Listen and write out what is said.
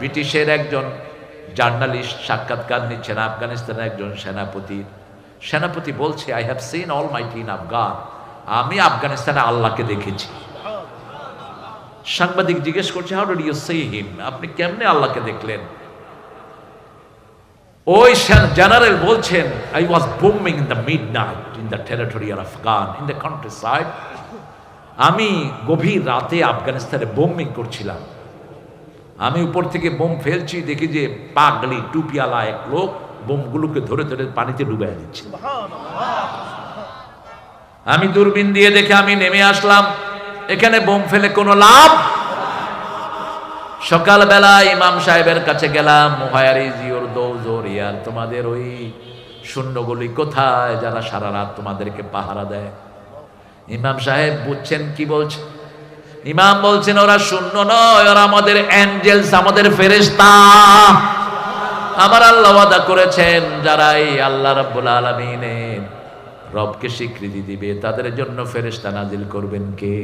ব্রিটিশের একজন জার্নালিস্ট সাক্ষাৎকার নিচ্ছেন আফগানিস্তানের একজন সেনাপতি বলছে, I have seen almighty in Afghan, আমি আফগানিস্তানে আল্লাহকে দেখেছি। সাংবাদিক জিজ্ঞেস করছে, how did you see him, আপনি কেমনে আল্লাহকে দেখলেন? ওই জেনারেল বলছেন, I was booming in the midnight in the territory of Afghan in the countryside. আমি গভীর রাতে আফগানিস্তানে বোমিং করছিলাম, আমি উপর থেকে বোম ফেলছি, দেখি যে পাগলি টুপিয়ালা এক লোক বোমগুলোকে ধরে ধরে পানিতে ডুবাই দিচ্ছে। আমি দূরবীন দিয়ে দেখে আমি নেমে আসলাম, এখানে বোম ফেলে কোনো লাভ। সকালবেলা ইমাম সাহেবের কাছে গেলাম, তোমাদের ওই সৈন্যগুলি কোথায় যারা সারা রাত তোমাদেরকে পাহারা দেয়? ইমাম সাহেব বুঝছেন কি বলছে? ইমাম বলছেন, ওরা শূন্য নয়, ওরা আমাদের অ্যাঞ্জেলস, আমাদের ফেরেশতা। আমার আল্লাহ ওয়াদা করেছেন, যারা এই আল্লাহ রাব্বুল আলামিনের রবকে স্বীকৃতি দিবে তাদের জন্য ফেরেশতা নাজিল করবেন কে?